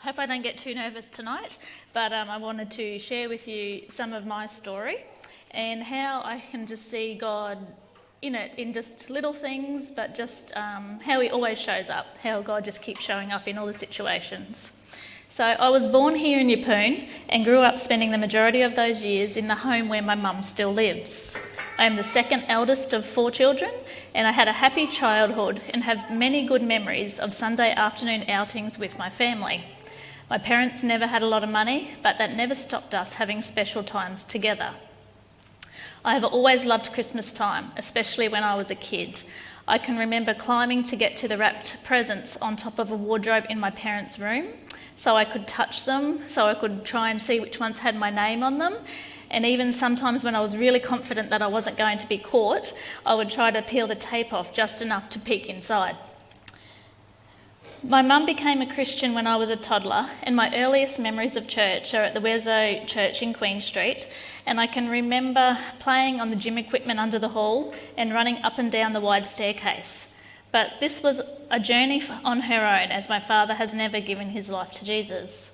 Hope I don't get too nervous tonight, but I wanted to share with you some of my story and how I can just see God in it, in just little things, but just how he always shows up, how God just keeps showing up in all the situations. So I was born here in Yeppoon and grew up spending the majority of those years in the home where my mum still lives. I am the second eldest of 4 children, and I had a happy childhood and have many good memories of Sunday afternoon outings with my family. My parents never had a lot of money, but that never stopped us having special times together. I have always loved Christmas time, especially when I was a kid. I can remember climbing to get to the wrapped presents on top of a wardrobe in my parents' room, so I could touch them, so I could try and see which ones had my name on them. And even sometimes when I was really confident that I wasn't going to be caught, I would try to peel the tape off just enough to peek inside. My mum became a Christian when I was a toddler, and my earliest memories of church are at the Wesleyan church in Queen Street, and I can remember playing on the gym equipment under the hall and running up and down the wide staircase. But this was a journey on her own, as my father has never given his life to Jesus.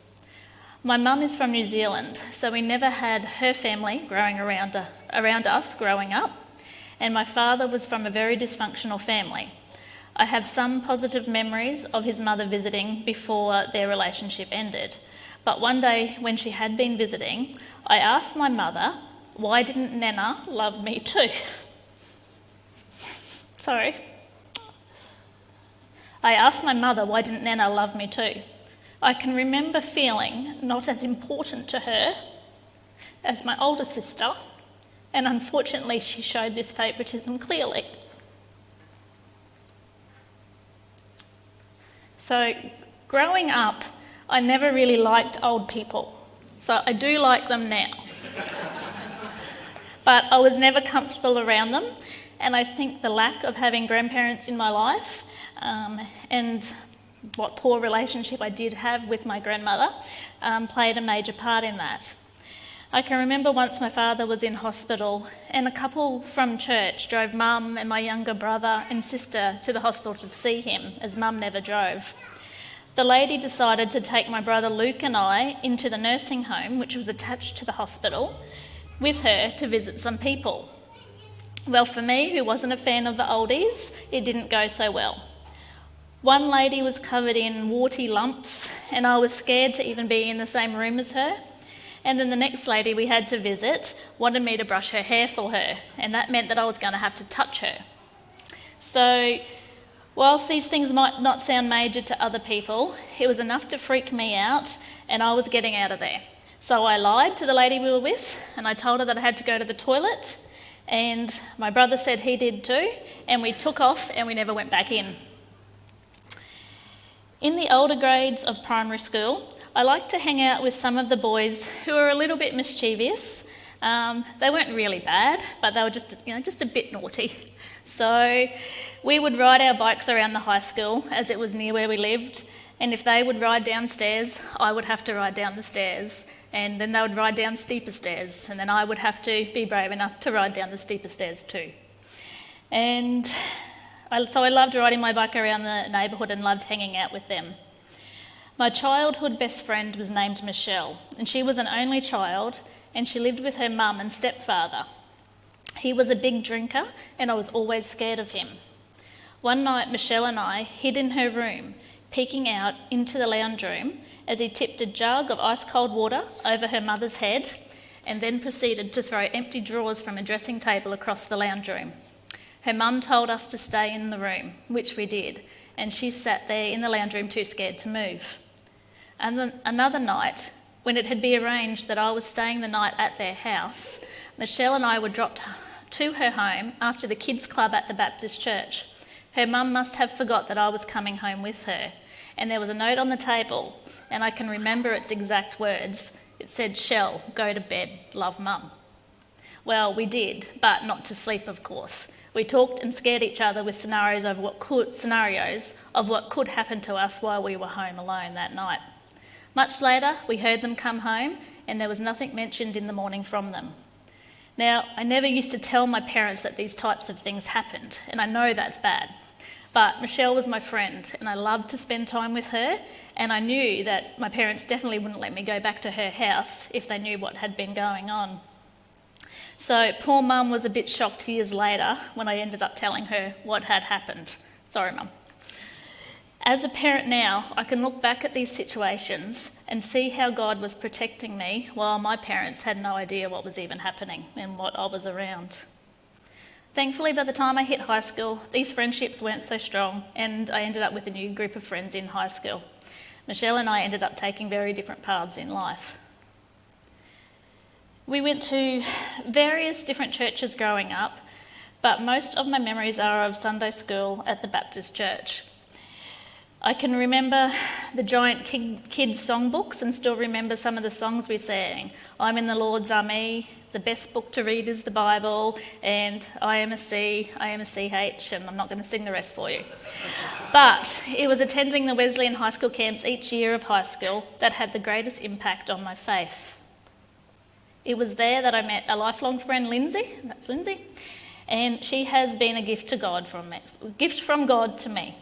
My mum is from New Zealand, so we never had her family growing around us growing up, and my father was from a very dysfunctional family. I have some positive memories of his mother visiting before their relationship ended, but one day when she had been visiting, I asked my mother, why didn't Nana love me too? I asked my mother, why didn't Nana love me too? I can remember feeling not as important to her as my older sister, and unfortunately she showed this favouritism clearly. So growing up, I never really liked old people, so I do like them now. But I was never comfortable around them, and I think the lack of having grandparents in my life and what poor relationship I did have with my grandmother played a major part in that. I can remember once my father was in hospital and a couple from church drove mum and my younger brother and sister to the hospital to see him, as mum never drove. The lady decided to take my brother Luke and I into the nursing home, which was attached to the hospital, with her to visit some people. Well, for me, who wasn't a fan of the oldies, it didn't go so well. One lady was covered in warty lumps, and I was scared to even be in the same room as her. And then the next lady we had to visit wanted me to brush her hair for her, and that meant that I was going to have to touch her. So, whilst these things might not sound major to other people, it was enough to freak me out, and I was getting out of there. So I lied to the lady we were with, and I told her that I had to go to the toilet, and my brother said he did too, and we took off and we never went back in. In the older grades of primary school, I liked to hang out with some of the boys who were a little bit mischievous. They weren't really bad, but they were just a bit naughty. So we would ride our bikes around the high school, as it was near where we lived, and if they would ride downstairs, I would have to ride down the stairs, and then they would ride down steeper stairs, and then I would have to be brave enough to ride down the steeper stairs too. So I loved riding my bike around the neighbourhood and loved hanging out with them. My childhood best friend was named Michelle, and she was an only child, and she lived with her mum and stepfather. He was a big drinker, and I was always scared of him. One night, Michelle and I hid in her room, peeking out into the lounge room as he tipped a jug of ice-cold water over her mother's head and then proceeded to throw empty drawers from a dressing table across the lounge room. Her mum told us to stay in the room, which we did, and she sat there in the lounge room too scared to move. And then another night, when it had been arranged that I was staying the night at their house, Michelle and I were dropped to her home after the kids' club at the Baptist church. Her mum must have forgot that I was coming home with her, and there was a note on the table, and I can remember its exact words. It said, "Shell, go to bed, love mum." Well, we did, but not to sleep, of course. We talked and scared each other with scenarios of what could happen to us while we were home alone that night. Much later, we heard them come home, and there was nothing mentioned in the morning from them. Now, I never used to tell my parents that these types of things happened, and I know that's bad. But Michelle was my friend, and I loved to spend time with her, and I knew that my parents definitely wouldn't let me go back to her house if they knew what had been going on. So poor Mum was a bit shocked years later when I ended up telling her what had happened. Sorry, Mum. As a parent now, I can look back at these situations and see how God was protecting me while my parents had no idea what was even happening and what I was around. Thankfully, by the time I hit high school, these friendships weren't so strong, and I ended up with a new group of friends in high school. Michelle and I ended up taking very different paths in life. We went to various different churches growing up, but most of my memories are of Sunday school at the Baptist church. I can remember the giant kids' songbooks and still remember some of the songs we sang. I'm in the Lord's army, the best book to read is the Bible, and I am a CH, and I'm not going to sing the rest for you. But it was attending the Wesleyan high school camps each year of high school that had the greatest impact on my faith. It was there that I met a lifelong friend, Lindsay, that's Lindsay, and she has been a gift from God to me.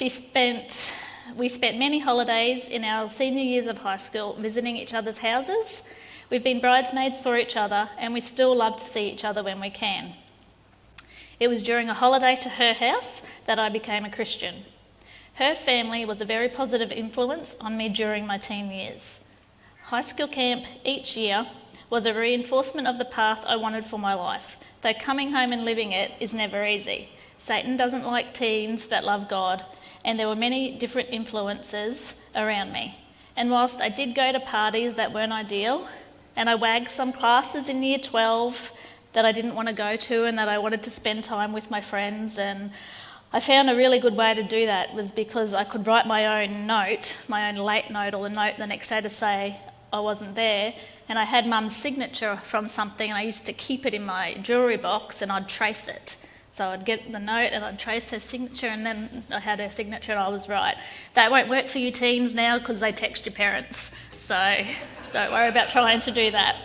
We spent many holidays in our senior years of high school visiting each other's houses. We've been bridesmaids for each other, and we still love to see each other when we can. It was during a holiday to her house that I became a Christian. Her family was a very positive influence on me during my teen years. High school camp each year was a reinforcement of the path I wanted for my life, though coming home and living it is never easy. Satan doesn't like teens that love God, and there were many different influences around me. And whilst I did go to parties that weren't ideal, and I wagged some classes in year 12 that I didn't want to go to and that I wanted to spend time with my friends, and I found a really good way to do that was because I could write my own note, my own late note or the note the next day to say I wasn't there, and I had Mum's signature from something, and I used to keep it in my jewellery box and I'd trace it. So I'd get the note and I'd trace her signature, and then I had her signature and I was right. That won't work for you teens now because they text your parents, so don't worry about trying to do that.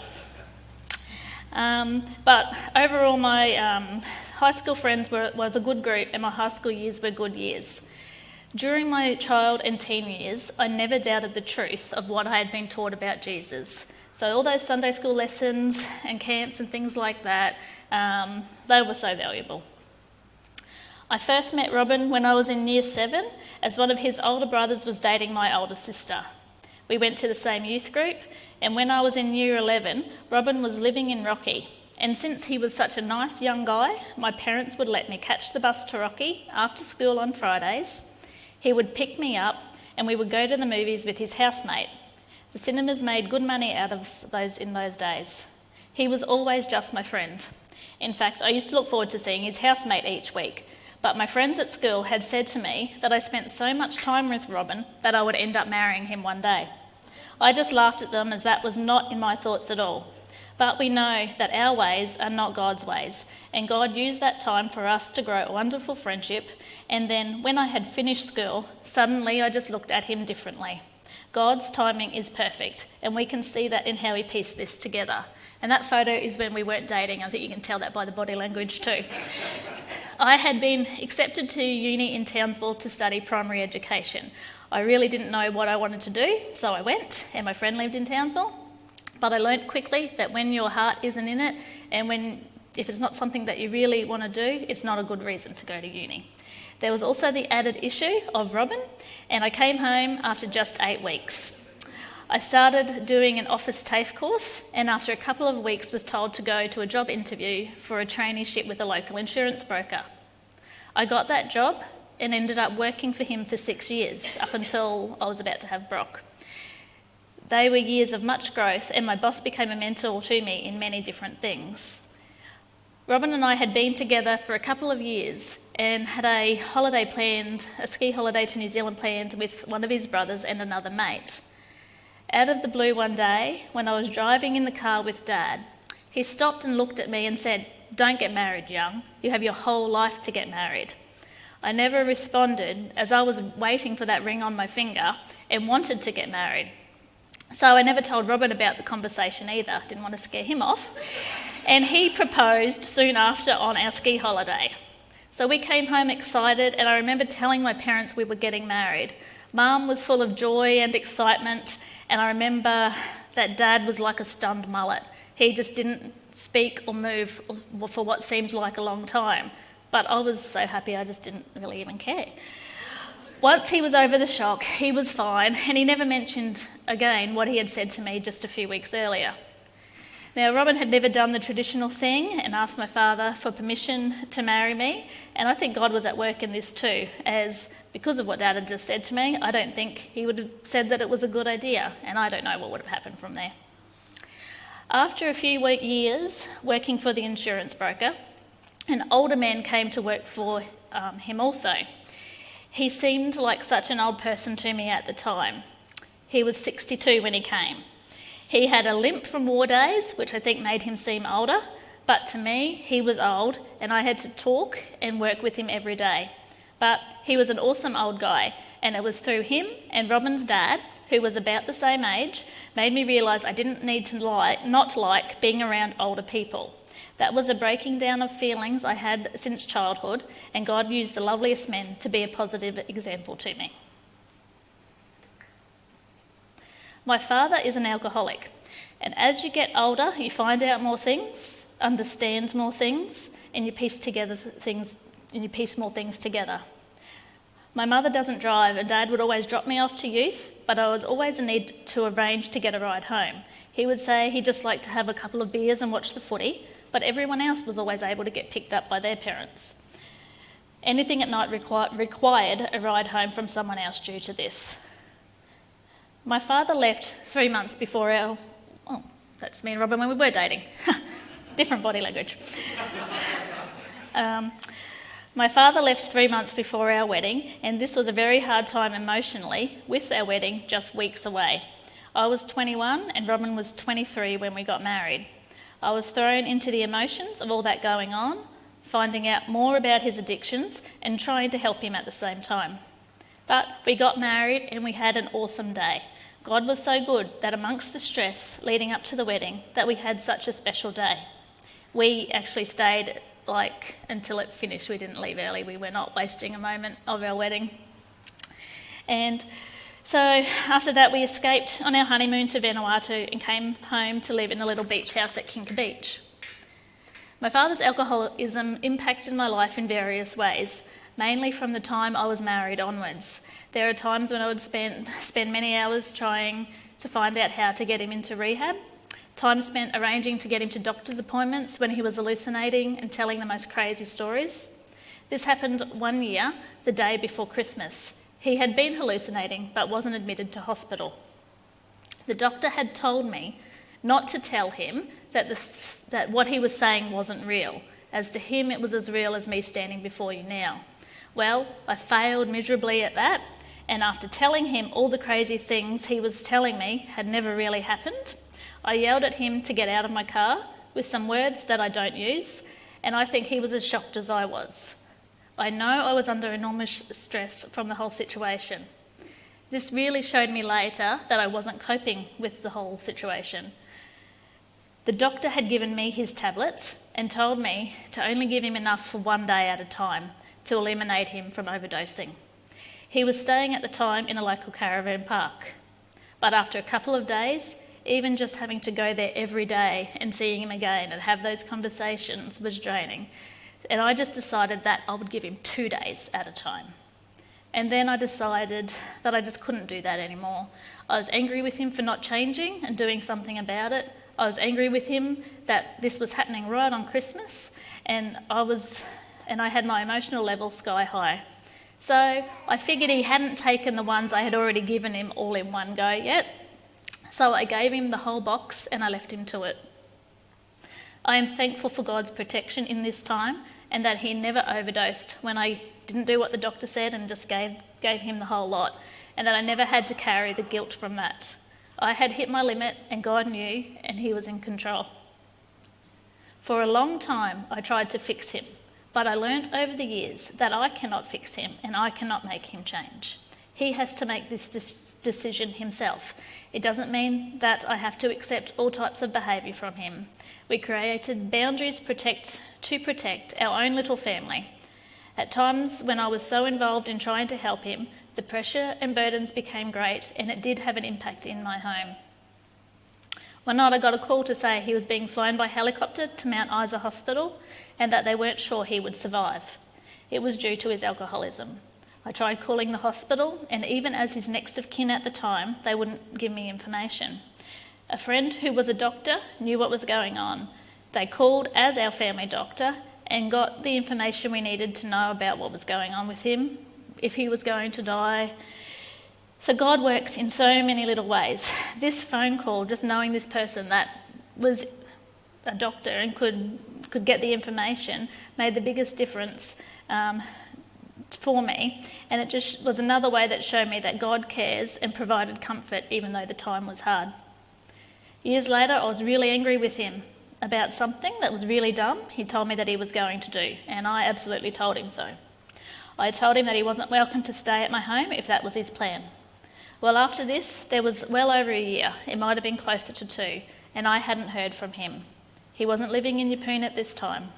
But overall, my high school friends was a good group, and my high school years were good years. During my child and teen years, I never doubted the truth of what I had been taught about Jesus. So all those Sunday school lessons and camps and things like that, they were so valuable. I first met Robin when I was in year 7, as one of his older brothers was dating my older sister. We went to the same youth group, and when I was in year 11, Robin was living in Rocky. And since he was such a nice young guy, my parents would let me catch the bus to Rocky after school on Fridays. He would pick me up, and we would go to the movies with his housemate. The cinemas made good money out of those in those days. He was always just my friend. In fact, I used to look forward to seeing his housemate each week. But my friends at school had said to me that I spent so much time with Robin that I would end up marrying him one day. I just laughed at them, as that was not in my thoughts at all. But we know that our ways are not God's ways, and God used that time for us to grow a wonderful friendship, and then when I had finished school, suddenly I just looked at him differently. God's timing is perfect, and we can see that in how he pieced this together. And that photo is when we weren't dating. I think you can tell that by the body language too. I had been accepted to uni in Townsville to study primary education. I really didn't know what I wanted to do, so I went, and my friend lived in Townsville. But I learnt quickly that when your heart isn't in it, and if it's not something that you really want to do, it's not a good reason to go to uni. There was also the added issue of Robin, and I came home after just 8 weeks. I started doing an office TAFE course, and after a couple of weeks was told to go to a job interview for a traineeship with a local insurance broker. I got that job and ended up working for him for 6 years, up until I was about to have Brock. They were years of much growth, and my boss became a mentor to me in many different things. Robin and I had been together for a couple of years and had a ski holiday to New Zealand planned with one of his brothers and another mate. Out of the blue one day, when I was driving in the car with Dad, he stopped and looked at me and said, "Don't get married, young. You have your whole life to get married." I never responded, as I was waiting for that ring on my finger and wanted to get married. So I never told Robin about the conversation either, didn't want to scare him off. And he proposed soon after on our ski holiday. So we came home excited, and I remember telling my parents we were getting married. Mum was full of joy and excitement, and I remember that Dad was like a stunned mullet. He just didn't speak or move for what seemed like a long time. But I was so happy I just didn't really even care. Once he was over the shock, he was fine, and he never mentioned again what he had said to me just a few weeks earlier. Now, Robin had never done the traditional thing and asked my father for permission to marry me, and I think God was at work in this too, as because of what Dad had just said to me, I don't think he would have said that it was a good idea, and I don't know what would have happened from there. After a few years working for the insurance broker, an older man came to work for him also. He seemed like such an old person to me at the time. He was 62 when he came. He had a limp from war days, which I think made him seem older, but to me, he was old, and I had to talk and work with him every day. But he was an awesome old guy, and it was through him and Robin's dad, who was about the same age, made me realise I didn't need to not like being around older people. That was a breaking down of feelings I had since childhood, and God used the loveliest men to be a positive example to me. My father is an alcoholic, and as you get older, you find out more things, understand more things, and you piece more things together. My mother doesn't drive, and Dad would always drop me off to youth, but I was always in need to arrange to get a ride home. He would say he'd just like to have a couple of beers and watch the footy, but everyone else was always able to get picked up by their parents. Anything at night required a ride home from someone else due to this. My father left 3 months before that's me and Robin when we were dating. Different body language. My father left 3 months before our wedding, and this was a very hard time emotionally with our wedding just weeks away. I was 21 and Robin was 23 when we got married. I was thrown into the emotions of all that going on, finding out more about his addictions and trying to help him at the same time. But we got married and we had an awesome day. God was so good that amongst the stress leading up to the wedding, that we had such a special day. We actually stayed until it finished. We didn't leave early. We were not wasting a moment of our wedding. And so after that, we escaped on our honeymoon to Vanuatu and came home to live in a little beach house at Kinka Beach. My father's alcoholism impacted my life in various ways, mainly from the time I was married onwards. There are times when I would spend many hours trying to find out how to get him into rehab, time spent arranging to get him to doctor's appointments when he was hallucinating and telling the most crazy stories. This happened one year, the day before Christmas. He had been hallucinating but wasn't admitted to hospital. The doctor had told me not to tell him that what he was saying wasn't real, as to him it was as real as me standing before you now. Well, I failed miserably at that, and after telling him all the crazy things he was telling me had never really happened, I yelled at him to get out of my car with some words that I don't use, and I think he was as shocked as I was. I know I was under enormous stress from the whole situation. This really showed me later that I wasn't coping with the whole situation. The doctor had given me his tablets and told me to only give him enough for 1 day at a time to eliminate him from overdosing. He was staying at the time in a local caravan park. But after a couple of days, even just having to go there every day and seeing him again and have those conversations was draining. And I just decided that I would give him 2 days at a time. And then I decided that I just couldn't do that anymore. I was angry with him for not changing and doing something about it. I was angry with him that this was happening right on Christmas, and I had my emotional level sky high. So I figured he hadn't taken the ones I had already given him all in one go yet. So I gave him the whole box and I left him to it. I am thankful for God's protection in this time, and that he never overdosed when I didn't do what the doctor said and just gave him the whole lot, and that I never had to carry the guilt from that. I had hit my limit and God knew, and he was in control. For a long time I tried to fix him, but I learnt over the years that I cannot fix him and I cannot make him change. He has to make this decision himself. It doesn't mean that I have to accept all types of behaviour from him. We created boundaries to protect our own little family. At times when I was so involved in trying to help him, the pressure and burdens became great, and it did have an impact in my home. One night I got a call to say he was being flown by helicopter to Mount Isa Hospital and that they weren't sure he would survive. It was due to his alcoholism. I tried calling the hospital, and even as his next of kin at the time, they wouldn't give me information. A friend who was a doctor knew what was going on. They called as our family doctor and got the information we needed to know about what was going on with him, if he was going to die. So God works in so many little ways. This phone call, just knowing this person that was a doctor and could get the information, made the biggest difference for me. And it just was another way that showed me that God cares and provided comfort even though the time was hard. Years later, I was really angry with him about something that was really dumb he told me that he was going to do, and I absolutely told him so. I told him that he wasn't welcome to stay at my home if that was his plan. Well, after this, there was well over a year, it might have been closer to 2, and I hadn't heard from him. He wasn't living in Yeppoon at this time.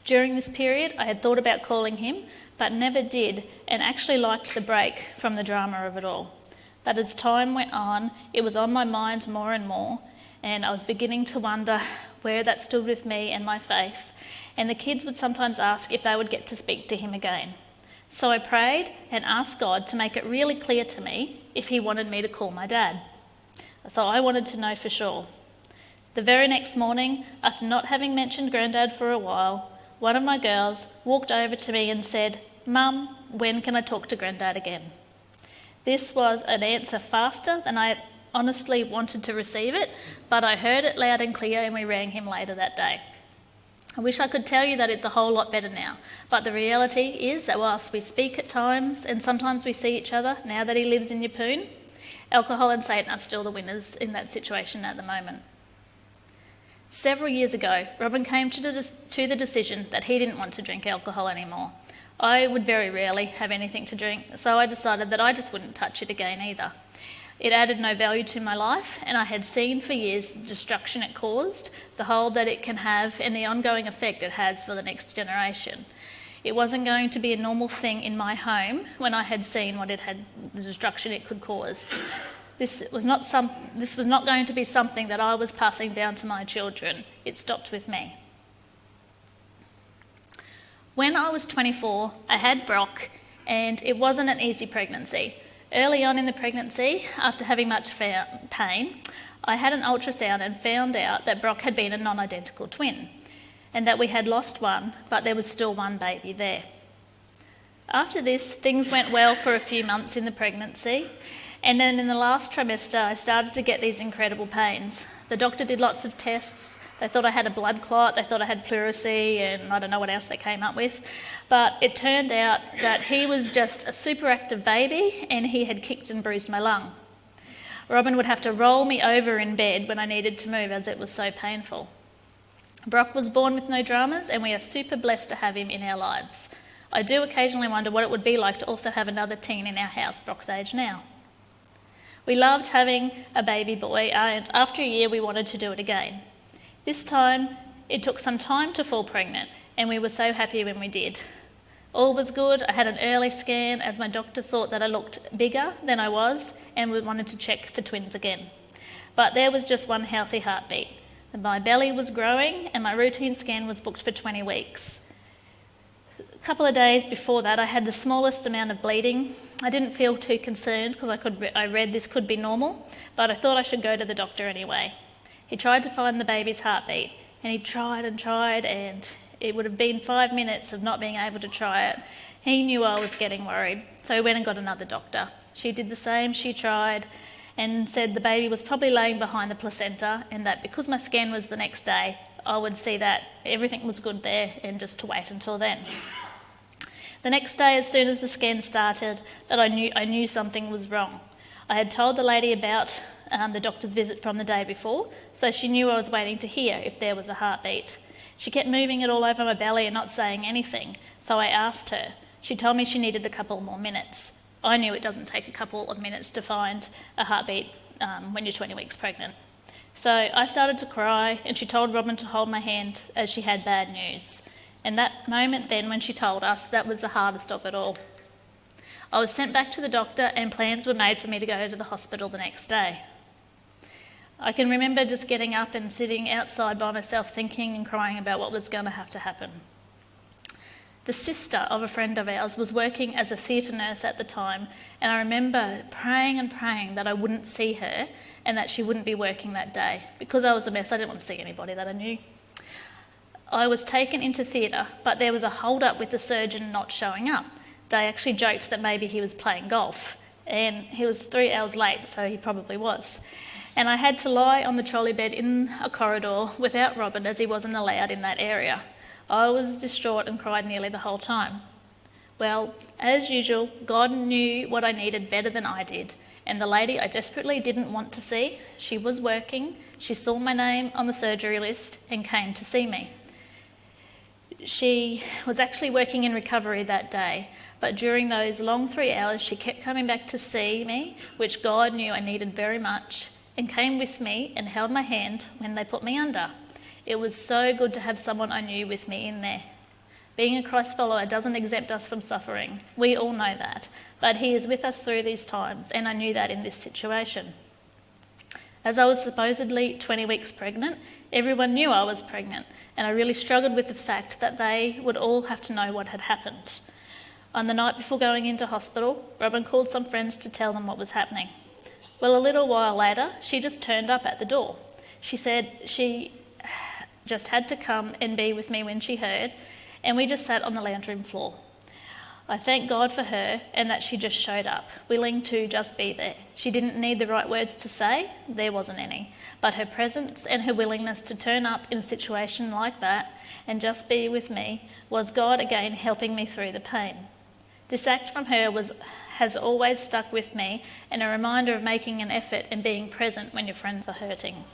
During this period, I had thought about calling him, but never did, and actually liked the break from the drama of it all. But as time went on, it was on my mind more and more, and I was beginning to wonder where that stood with me and my faith, and the kids would sometimes ask if they would get to speak to him again. So I prayed and asked God to make it really clear to me if he wanted me to call my dad. So I wanted to know for sure. The very next morning, after not having mentioned Granddad for a while, one of my girls walked over to me and said, "Mum, when can I talk to Granddad again?" This was an answer faster than I honestly wanted to receive it, but I heard it loud and clear, and we rang him later that day. I wish I could tell you that it's a whole lot better now, but the reality is that whilst we speak at times and sometimes we see each other now that he lives in Yeppoon, alcohol and Satan are still the winners in that situation at the moment. Several years ago, Robin came to the decision that he didn't want to drink alcohol anymore. I would very rarely have anything to drink, so I decided that I just wouldn't touch it again either. It added no value to my life, and I had seen for years the destruction it caused, the hold that it can have, and the ongoing effect it has for the next generation. It wasn't going to be a normal thing in my home when I had seen the destruction it could cause. This was not going to be something that I was passing down to my children. It stopped with me. When I was 24, I had Brock, and it wasn't an easy pregnancy. Early on in the pregnancy, after having much pain, I had an ultrasound and found out that Brock had been a non-identical twin, and that we had lost one, but there was still one baby there. After this, things went well for a few months in the pregnancy, and then in the last trimester, I started to get these incredible pains. The doctor did lots of tests. They thought I had a blood clot, they thought I had pleurisy, and I don't know what else they came up with. But it turned out that he was just a super active baby, and he had kicked and bruised my lung. Robin would have to roll me over in bed when I needed to move, as it was so painful. Brock was born with no dramas, and we are super blessed to have him in our lives. I do occasionally wonder what it would be like to also have another teen in our house, Brock's age now. We loved having a baby boy, and after a year we wanted to do it again. This time, it took some time to fall pregnant, and we were so happy when we did. All was good. I had an early scan as my doctor thought that I looked bigger than I was, and we wanted to check for twins again. But there was just one healthy heartbeat. My belly was growing, and my routine scan was booked for 20 weeks. A couple of days before that, I had the smallest amount of bleeding. I didn't feel too concerned because I read this could be normal, but I thought I should go to the doctor anyway. He tried to find the baby's heartbeat, and he tried, and it would have been 5 minutes of not being able to try it. He knew I was getting worried, so he went and got another doctor. She did the same, she tried, and said the baby was probably laying behind the placenta, and that because my scan was the next day, I would see that everything was good there, and just to wait until then. The next day, as soon as the scan started, that I knew something was wrong. I had told the lady about the doctor's visit from the day before, so she knew I was waiting to hear if there was a heartbeat. She kept moving it all over my belly and not saying anything, so I asked her. She told me she needed a couple more minutes. I knew it doesn't take a couple of minutes to find a heartbeat when you're 20 weeks pregnant. So I started to cry, and she told Robin to hold my hand as she had bad news. And that moment then when she told us, that was the hardest of it all. I was sent back to the doctor and plans were made for me to go to the hospital the next day. I can remember just getting up and sitting outside by myself thinking and crying about what was going to have to happen. The sister of a friend of ours was working as a theatre nurse at the time, and I remember praying and praying that I wouldn't see her and that she wouldn't be working that day. Because I was a mess, I didn't want to see anybody that I knew. I was taken into theatre, but there was a hold-up with the surgeon not showing up. They actually joked that maybe he was playing golf, and he was 3 hours late, so he probably was. And I had to lie on the trolley bed in a corridor without Robert, as he wasn't allowed in that area. I was distraught and cried nearly the whole time. Well, as usual, God knew what I needed better than I did, and the lady I desperately didn't want to see, she was working, she saw my name on the surgery list and came to see me. She was actually working in recovery that day, but during those long 3 hours she kept coming back to see me, which God knew I needed very much, and came with me and held my hand when they put me under. It was so good to have someone I knew with me in there. Being a Christ follower doesn't exempt us from suffering. We all know that, but he is with us through these times, and I knew that in this situation. As I was supposedly 20 weeks pregnant, everyone knew I was pregnant, and I really struggled with the fact that they would all have to know what had happened. On the night before going into hospital, Robin called some friends to tell them what was happening. Well, a little while later, she just turned up at the door. She said she just had to come and be with me when she heard, and we just sat on the lounge room floor. I thank God for her and that she just showed up, willing to just be there. She didn't need the right words to say, there wasn't any, but her presence and her willingness to turn up in a situation like that and just be with me was God again helping me through the pain. This act from her has always stuck with me, and a reminder of making an effort and being present when your friends are hurting.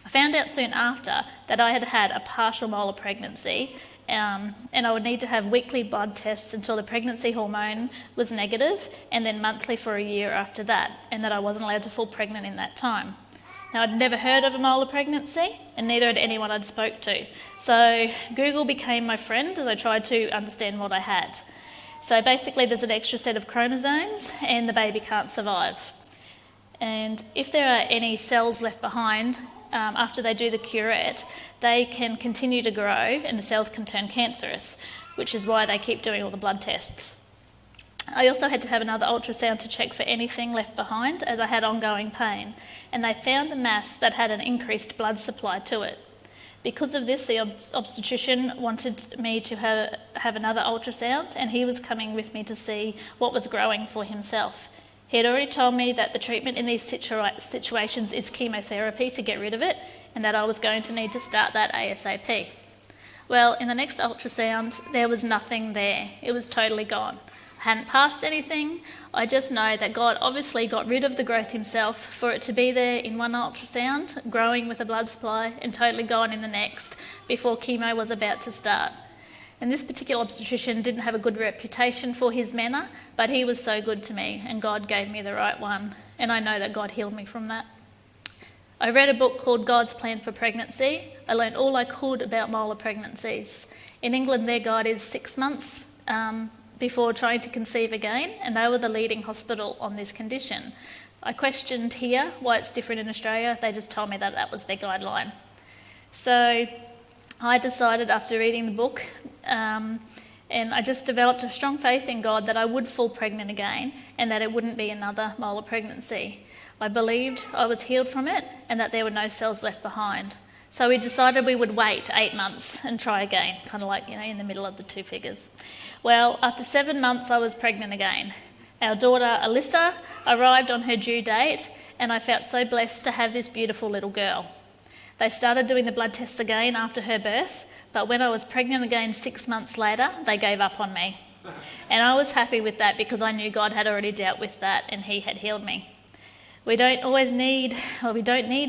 I found out soon after that I had had a partial molar pregnancy, and I would need to have weekly blood tests until the pregnancy hormone was negative, and then monthly for a year after that, and that I wasn't allowed to fall pregnant in that time. Now, I'd never heard of a molar pregnancy, and neither had anyone I'd spoke to. So Google became my friend as I tried to understand what I had. So basically there's an extra set of chromosomes and the baby can't survive. And if there are any cells left behind after they do the curette, they can continue to grow and the cells can turn cancerous, which is why they keep doing all the blood tests. I also had to have another ultrasound to check for anything left behind as I had ongoing pain, and they found a mass that had an increased blood supply to it. Because of this, the obstetrician wanted me to have another ultrasound, and he was coming with me to see what was growing for himself. He had already told me that the treatment in these situations is chemotherapy to get rid of it, and that I was going to need to start that ASAP. Well, in the next ultrasound, there was nothing there. It was totally gone. I hadn't passed anything. I just know that God obviously got rid of the growth himself for it to be there in one ultrasound, growing with a blood supply, and totally gone in the next before chemo was about to start. And this particular obstetrician didn't have a good reputation for his manner, but he was so good to me, and God gave me the right one, and I know that God healed me from that. I read a book called God's Plan for Pregnancy. I learned all I could about molar pregnancies. In England, their guide is 6 months before trying to conceive again, and they were the leading hospital on this condition. I questioned here why it's different in Australia. They just told me that that was their guideline. So I decided after reading the book, and I just developed a strong faith in God that I would fall pregnant again and that it wouldn't be another molar pregnancy. I believed I was healed from it and that there were no cells left behind. So we decided we would wait 8 months and try again, kind of like, in the middle of the two figures. Well, after 7 months, I was pregnant again. Our daughter, Alyssa, arrived on her due date, and I felt so blessed to have this beautiful little girl. They started doing the blood tests again after her birth, but when I was pregnant again 6 months later, they gave up on me. And I was happy with that because I knew God had already dealt with that and he had healed me. We don't need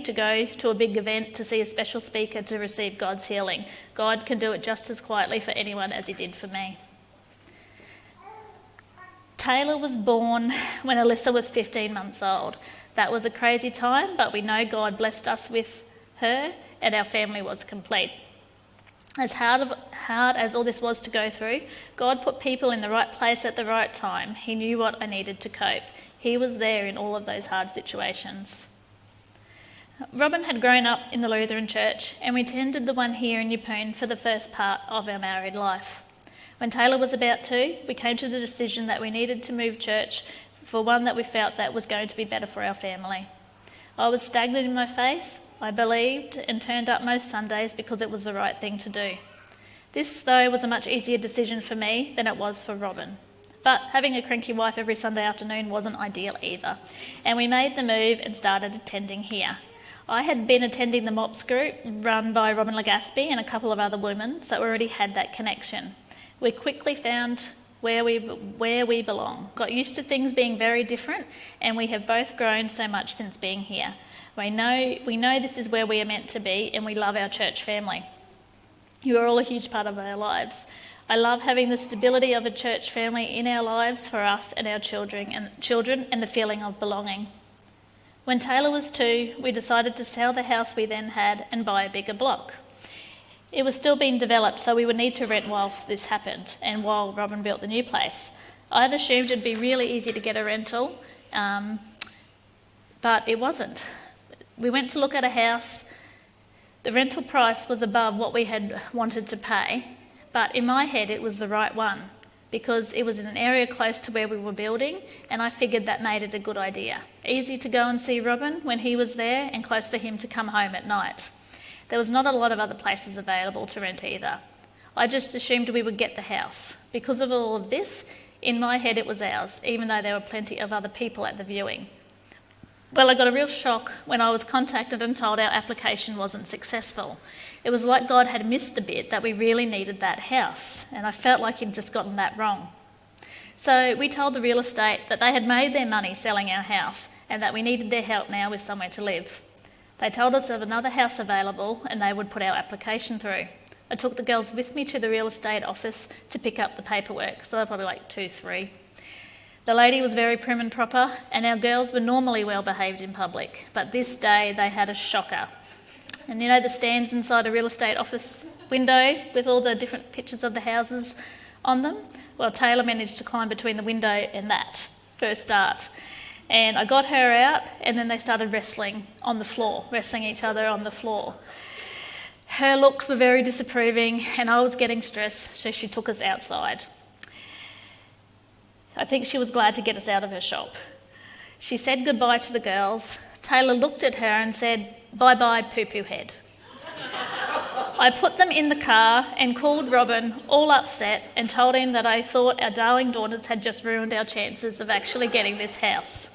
to go to a big event to see a special speaker to receive God's healing. God can do it just as quietly for anyone as he did for me. Taylor was born when Alyssa was 15 months old. That was a crazy time, but we know God blessed us with her and our family was complete. As hard as all this was to go through, God put people in the right place at the right time. He knew what I needed to cope. He was there in all of those hard situations. Robin had grown up in the Lutheran church, and we attended the one here in Yeppoon for the first part of our married life. When Taylor was about 2, we came to the decision that we needed to move church for one that we felt that was going to be better for our family. I was stagnant in my faith. I believed and turned up most Sundays because it was the right thing to do. This, though, was a much easier decision for me than it was for Robin. But having a cranky wife every Sunday afternoon wasn't ideal either, and we made the move and started attending here. I had been attending the MOPS group run by Robin Legaspi and a couple of other women, so already had that connection. We quickly found where we belong, got used to things being very different, and we have both grown so much since being here. We know this is where we are meant to be, and we love our church family. You are all a huge part of our lives. I love having the stability of a church family in our lives for us and our children and the feeling of belonging. When Taylor was 2, we decided to sell the house we then had and buy a bigger block. It was still being developed, so we would need to rent whilst this happened and while Robin built the new place. I'd assumed it'd be really easy to get a rental, but it wasn't. We went to look at a house. The rental price was above what we had wanted to pay, but in my head it was the right one because it was in an area close to where we were building, and I figured that made it a good idea. Easy to go and see Robin when he was there and close for him to come home at night. There was not a lot of other places available to rent either. I just assumed we would get the house. Because of all of this, in my head it was ours, even though there were plenty of other people at the viewing. Well, I got a real shock when I was contacted and told our application wasn't successful. It was like God had missed the bit that we really needed that house, and I felt like he'd just gotten that wrong. So we told the real estate that they had made their money selling our house and that we needed their help now with somewhere to live. They told us of another house available and they would put our application through. I took the girls with me to the real estate office to pick up the paperwork, so they're probably like 2, 3. The lady was very prim and proper, and our girls were normally well behaved in public, but this day they had a shocker. And you know the stands inside a real estate office window with all the different pictures of the houses on them? Well, Taylor managed to climb between the window and that for a start. And I got her out, and then they started wrestling each other on the floor. Her looks were very disapproving, and I was getting stressed, so she took us outside. I think she was glad to get us out of her shop. She said goodbye to the girls. Taylor looked at her and said, "Bye-bye, poo-poo head." I put them in the car and called Robin, all upset, and told him that I thought our darling daughters had just ruined our chances of actually getting this house.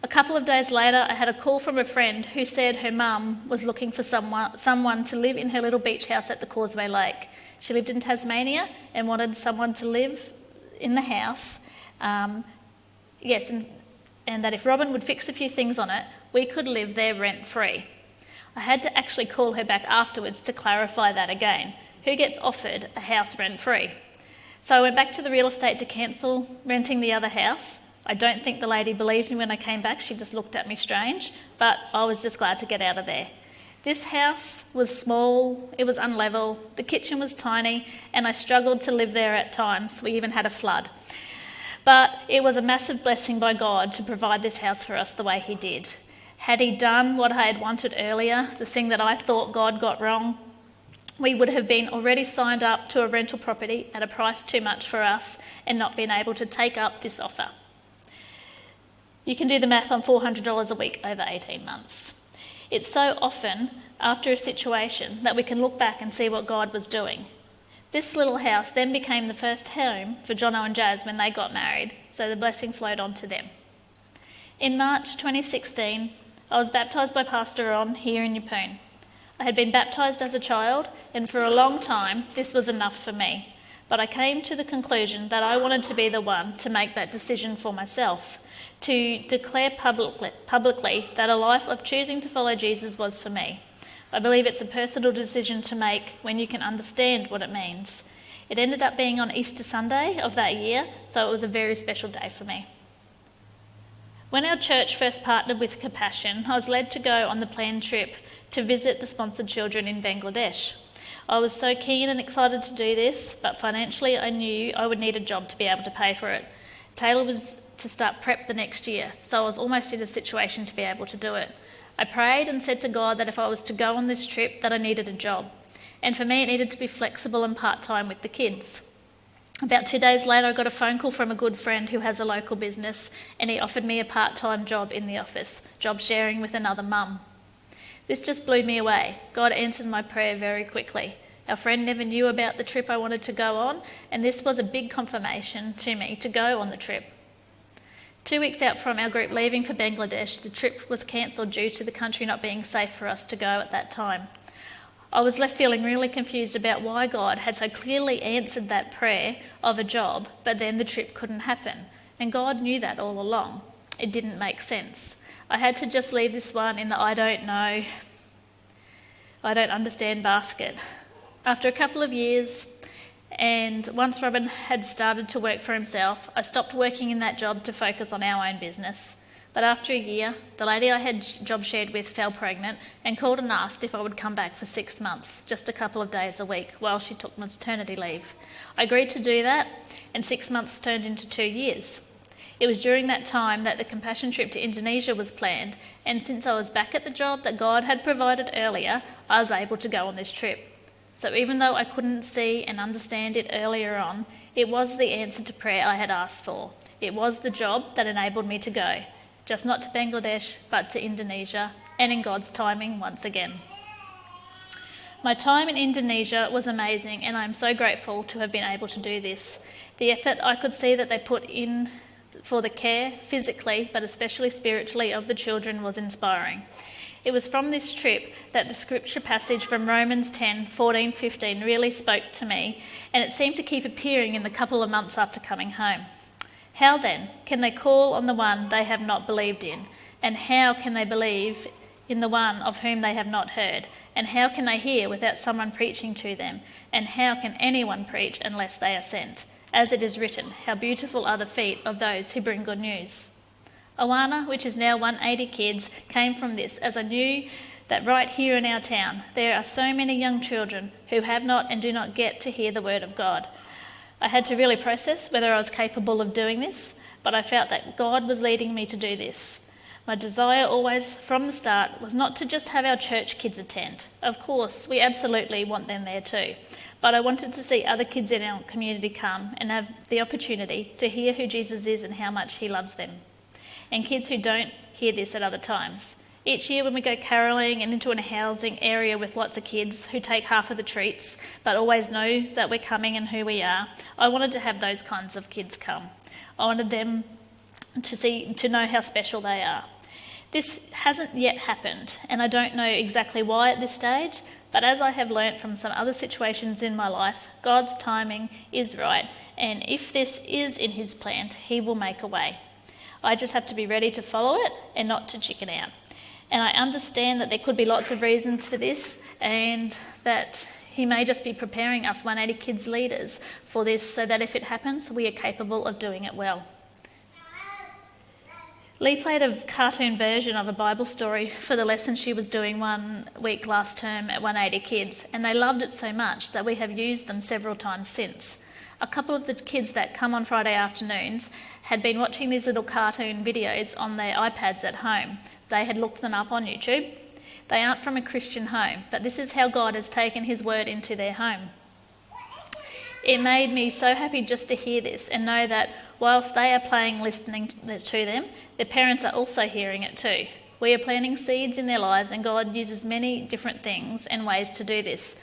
A couple of days later, I had a call from a friend who said her mum was looking for someone to live in her little beach house at the Causeway Lake. She lived in Tasmania and wanted someone to live in the house, and that if Robin would fix a few things on it, we could live there rent-free. I had to actually call her back afterwards to clarify that again. Who gets offered a house rent-free? So I went back to the real estate to cancel renting the other house. I don't think the lady believed me when I came back. She just looked at me strange, but I was just glad to get out of there. This house was small, it was unlevel, the kitchen was tiny, and I struggled to live there at times. We even had a flood. But it was a massive blessing by God to provide this house for us the way he did. Had he done what I had wanted earlier, the thing that I thought God got wrong, we would have been already signed up to a rental property at a price too much for us and not been able to take up this offer. You can do the math on $400 a week over 18 months. It's so often after a situation that we can look back and see what God was doing. This little house then became the first home for Jono and Jazz when they got married, so the blessing flowed on to them. In March 2016, I was baptised by Pastor Ron here in Yeppoon. I had been baptised as a child, and for a long time this was enough for me. But I came to the conclusion that I wanted to be the one to make that decision for myself, to declare publicly that a life of choosing to follow Jesus was for me. I believe it's a personal decision to make when you can understand what it means. It ended up being on Easter Sunday of that year, so it was a very special day for me. When our church first partnered with Compassion, I was led to go on the planned trip to visit the sponsored children in Bangladesh. I was so keen and excited to do this, but financially I knew I would need a job to be able to pay for it. Taylor was to start prep the next year, so I was almost in a situation to be able to do it. I prayed and said to God that if I was to go on this trip, that I needed a job. And for me, it needed to be flexible and part-time with the kids. About 2 days later, I got a phone call from a good friend who has a local business, and he offered me a part-time job in the office, job sharing with another mum. This just blew me away. God answered my prayer very quickly. Our friend never knew about the trip I wanted to go on, and this was a big confirmation to me to go on the trip. 2 weeks out from our group leaving for Bangladesh, the trip was cancelled due to the country not being safe for us to go at that time. I was left feeling really confused about why God had so clearly answered that prayer of a job, but then the trip couldn't happen. And God knew that all along. It didn't make sense. I had to just leave this one in the I don't know, I don't understand basket. After a couple of years, and once Robin had started to work for himself, I stopped working in that job to focus on our own business. But after a year, the lady I had job shared with fell pregnant and called and asked if I would come back for 6 months, just a couple of days a week, while she took maternity leave. I agreed to do that, and 6 months turned into 2 years. It was during that time that the compassion trip to Indonesia was planned, and since I was back at the job that God had provided earlier, I was able to go on this trip. So even though I couldn't see and understand it earlier on, it was the answer to prayer I had asked for. It was the job that enabled me to go. Just not to Bangladesh, but to Indonesia, and in God's timing once again. My time in Indonesia was amazing, and I am so grateful to have been able to do this. The effort I could see that they put in for the care, physically, but especially spiritually, of the children was inspiring. It was from this trip that the scripture passage from Romans 10:14-15 really spoke to me, and it seemed to keep appearing in the couple of months after coming home. How then can they call on the one they have not believed in? And how can they believe in the one of whom they have not heard? And how can they hear without someone preaching to them? And how can anyone preach unless they are sent? As it is written, how beautiful are the feet of those who bring good news. Awana, which is now 180 kids, came from this, as I knew that right here in our town, there are so many young children who have not and do not get to hear the word of God. I had to really process whether I was capable of doing this, but I felt that God was leading me to do this. My desire always, from the start, was not to just have our church kids attend. Of course, we absolutely want them there too. But I wanted to see other kids in our community come and have the opportunity to hear who Jesus is and how much he loves them. And kids who don't hear this at other times. Each year when we go caroling and into a housing area with lots of kids who take half of the treats but always know that we're coming and who we are, I wanted to have those kinds of kids come. I wanted them to know how special they are. This hasn't yet happened, and I don't know exactly why at this stage, but as I have learnt from some other situations in my life, God's timing is right, and if this is in his plan, he will make a way. I just have to be ready to follow it and not to chicken out. And I understand that there could be lots of reasons for this, and that he may just be preparing us 180 Kids leaders for this so that if it happens, we are capable of doing it well. Lee played a cartoon version of a Bible story for the lesson she was doing 1 week last term at 180 Kids, and they loved it so much that we have used them several times since. A couple of the kids that come on Friday afternoons had been watching these little cartoon videos on their iPads at home. They had looked them up on YouTube. They aren't from a Christian home, but this is how God has taken his word into their home. It made me so happy just to hear this and know that whilst they are playing listening to them, their parents are also hearing it too. We are planting seeds in their lives, and God uses many different things and ways to do this.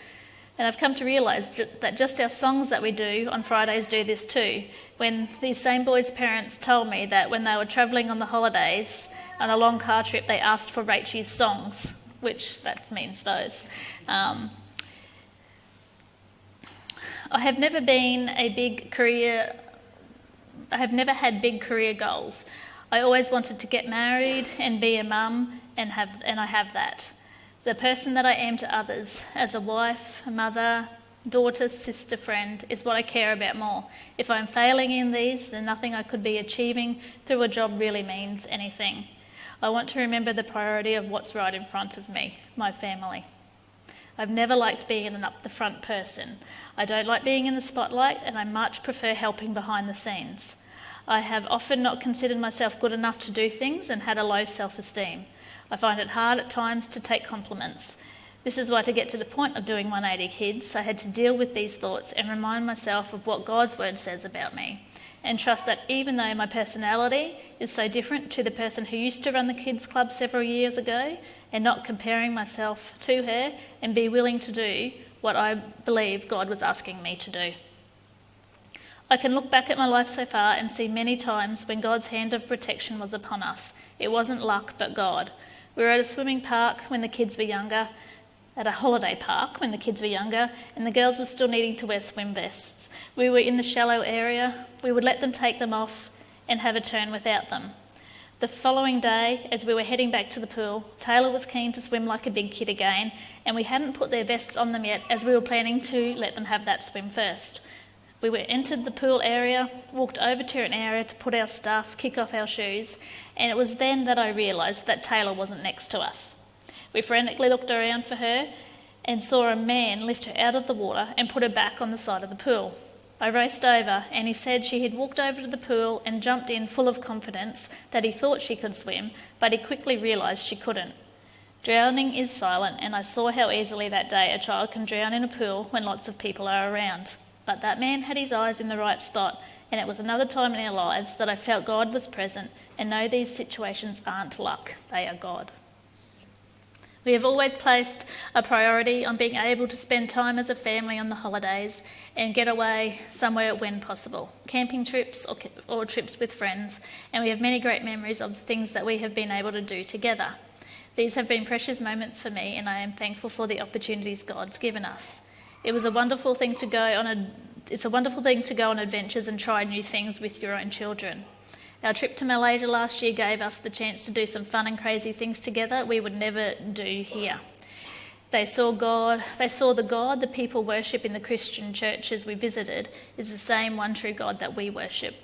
And I've come to realise that just our songs that we do on Fridays do this too. When these same boys' parents told me that when they were travelling on the holidays on a long car trip, they asked for Rachel's songs, which that means those. I have never had big career goals. I always wanted to get married and be a mum, and I have that. The person that I am to others, as a wife, a mother, daughter, sister, friend, is what I care about more. If I'm failing in these, then nothing I could be achieving through a job really means anything. I want to remember the priority of what's right in front of me, my family. I've never liked being an up-the-front person. I don't like being in the spotlight, and I much prefer helping behind the scenes. I have often not considered myself good enough to do things and had a low self-esteem. I find it hard at times to take compliments. This is why, to get to the point of doing 180 Kids, I had to deal with these thoughts and remind myself of what God's word says about me, and trust that even though my personality is so different to the person who used to run the kids club several years ago, and not comparing myself to her, and be willing to do what I believe God was asking me to do. I can look back at my life so far and see many times when God's hand of protection was upon us. It wasn't luck, but God. We were at a swimming park when the kids were younger, at a holiday park when the kids were younger, and the girls were still needing to wear swim vests. We were in the shallow area. We would let them take them off and have a turn without them. The following day, as we were heading back to the pool, Taylor was keen to swim like a big kid again, and we hadn't put their vests on them yet, as we were planning to let them have that swim first. We entered the pool area, walked over to an area to put our stuff, kick off our shoes, and it was then that I realised that Taylor wasn't next to us. We frantically looked around for her and saw a man lift her out of the water and put her back on the side of the pool. I raced over, and he said she had walked over to the pool and jumped in full of confidence that he thought she could swim, but he quickly realised she couldn't. Drowning is silent, and I saw how easily that day a child can drown in a pool when lots of people are around. But that man had his eyes in the right spot, and it was another time in our lives that I felt God was present and know these situations aren't luck, they are God. We have always placed a priority on being able to spend time as a family on the holidays and get away somewhere when possible, camping trips or trips with friends, and we have many great memories of the things that we have been able to do together. These have been precious moments for me, and I am thankful for the opportunities God's given us. It's a wonderful thing to go on adventures and try new things with your own children. Our trip to Malaysia last year gave us the chance to do some fun and crazy things together we would never do here. They saw the God the people worship in the Christian churches we visited is the same one true God that we worship.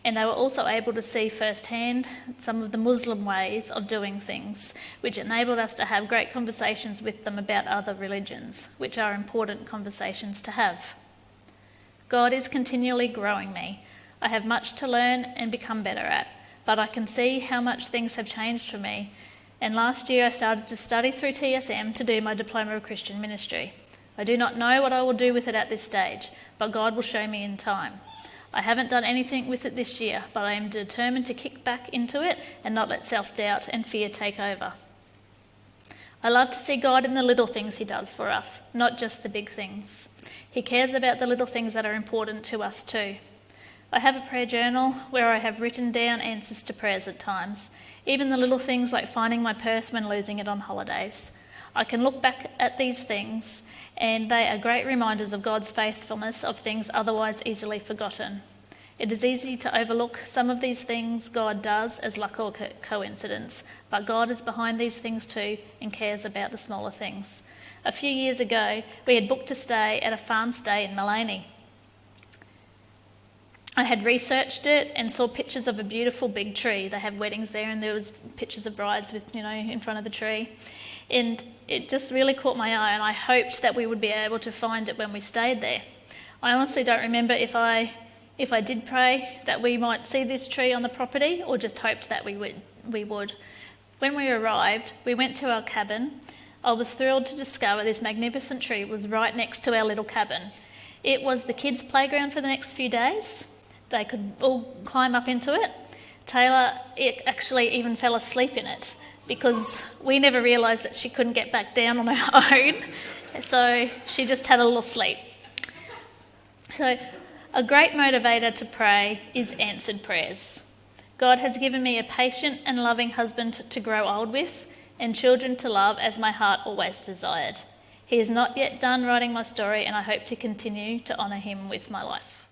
And they were also able to see firsthand some of the Muslim ways of doing things, which enabled us to have great conversations with them about other religions, which are important conversations to have. God is continually growing me. I have much to learn and become better at, but I can see how much things have changed for me. And last year I started to study through TSM to do my Diploma of Christian Ministry. I do not know what I will do with it at this stage, but God will show me in time. I haven't done anything with it this year, but I am determined to kick back into it and not let self-doubt and fear take over. I love to see God in the little things he does for us, not just the big things. He cares about the little things that are important to us too. I have a prayer journal where I have written down answers to prayers at times, even the little things like finding my purse when losing it on holidays. I can look back at these things, and they are great reminders of God's faithfulness of things otherwise easily forgotten. It is easy to overlook some of these things God does as luck or coincidence, but God is behind these things too and cares about the smaller things. A few years ago, we had booked a stay at a farm stay in Maloney. I had researched it and saw pictures of a beautiful big tree. They have weddings there, and there was pictures of brides with, in front of the tree. And it just really caught my eye, and I hoped that we would be able to find it when we stayed there. I honestly don't remember if I did pray that we might see this tree on the property, or just hoped that we would. When we arrived, we went to our cabin. I was thrilled to discover this magnificent tree was right next to our little cabin. It was the kids' playground for the next few days. They could all climb up into it. Taylor actually even fell asleep in it because we never realised that she couldn't get back down on her own. So she just had a little sleep. So a great motivator to pray is answered prayers. God has given me a patient and loving husband to grow old with and children to love as my heart always desired. He is not yet done writing my story, and I hope to continue to honour him with my life.